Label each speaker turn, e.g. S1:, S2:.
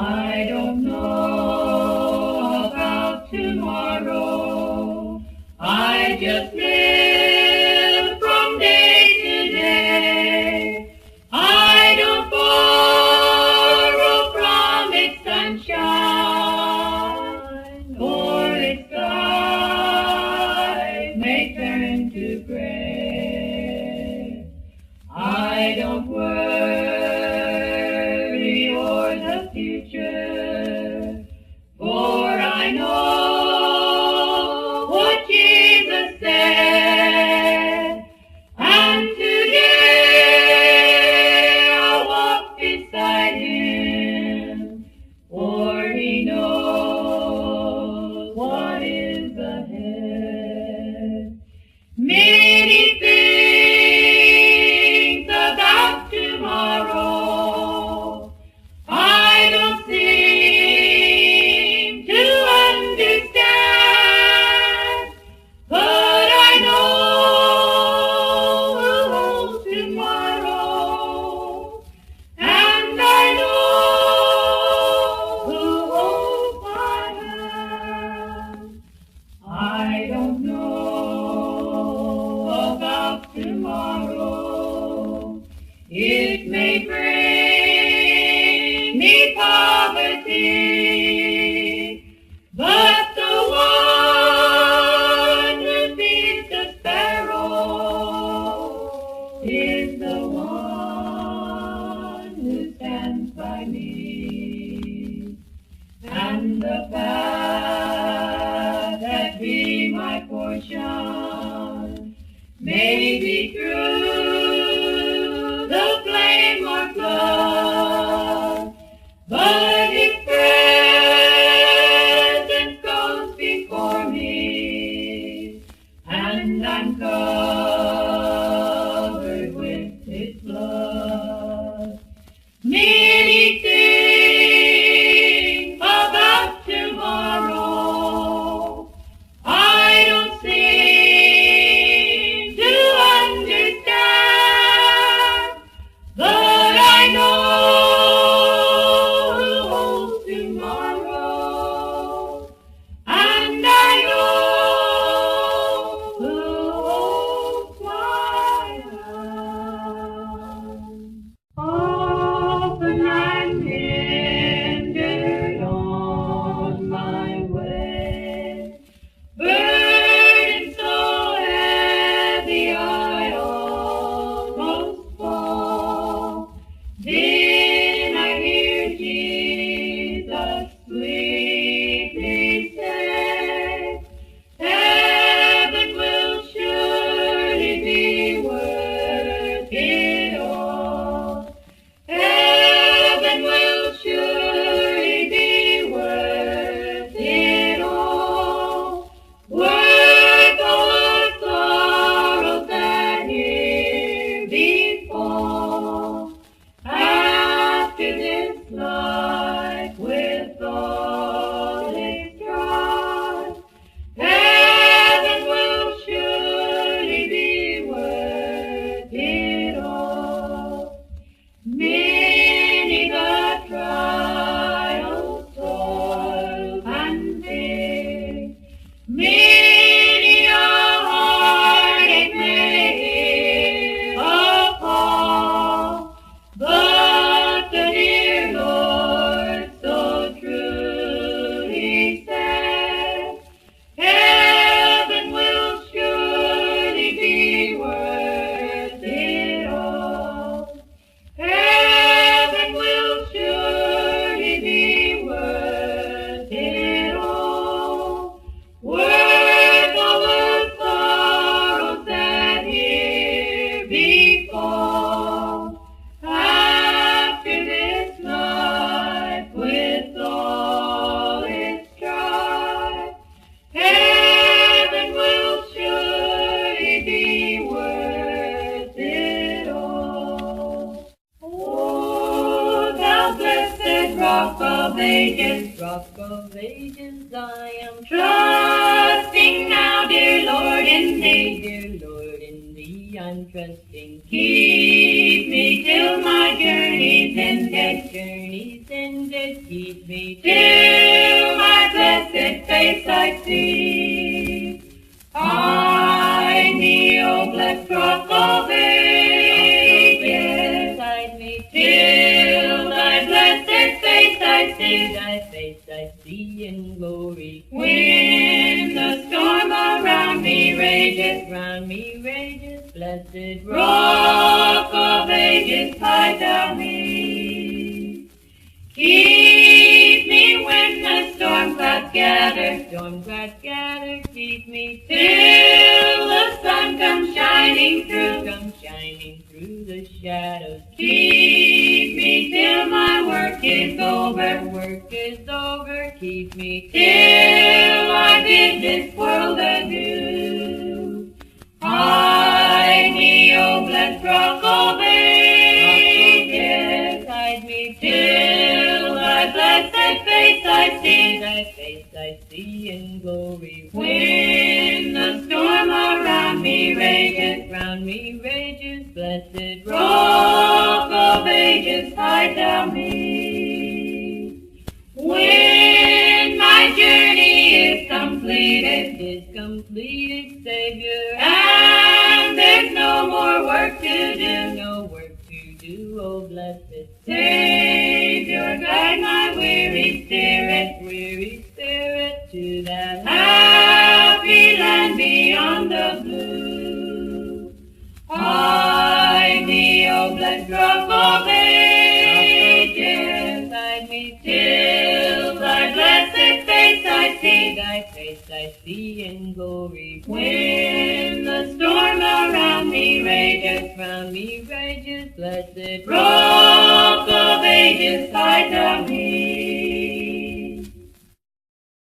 S1: I don't know about tomorrow. I just live from day to day. I don't borrow from its sunshine, or its skies may turn to gray. I don't worry o'er the future, for I know what Jesus said, and today I'll walk beside him, for he knows what is ahead. Many things about tomorrow I don't seem to understand, but I know who holds tomorrow, and I know who holds my hand. I don't know about tomorrow. It may bring me poverty, but the one who feeds the sparrow is the one who stands by me. And the path that be my portion may be through the flame or flood, but his presence goes before me, and I'm covered with his blood. Many things about tomorrow I don't seem to understand, but I know who holds tomorrow, and I know who holds my hand. Often I'm hindered on my way, burden so heavy I almost fall. Then I hear Jesus sweetly say, heaven will surely be worth it all. Heaven will surely be worth it all. Worth all the sorrows that here befall. After this life with all its strife, heaven will surely be worth it all. Many the trials, toils, and pain, many a heartache may appall, but the dear Lord so truly said, heaven will surely be worth it all. Heaven will surely be worth it all. Worth all the sorrows that here befall. After this life with all its strife, heaven will surely be worth it all. Oh, thou blessed Rock of Ages, I am trusting now, dear Lord, in thee, I'm trusting. Keep me till my journey's ended, keep me till my blessed face I see. Hide me, O blessed rock of ages, hide me till thy blessed face I see. Thy face I see in glory. When the storm around me rages, blessed rock of ages, hide thou me. Keep me when the storm clouds gather, keep me till the sun comes shining through, the shadows. Keep me till my work is over, keep me till I bid this world adieu. Hide me, O blessed rock of ages, hide me till thy blessed face I see, thy face I see in glory. When the storm around me rages, blessed rock of ages, hide thou me. When my journey is completed, Savior, and there's no more work to do, oh blessed Savior, guide my weary spirit to that happy land beyond the blue. Hide me, O blessed rock of ages, hide me till thy blessed face I see, thy face I see in glory. When the storm around me rages, blessed rock of ages, hide thou me.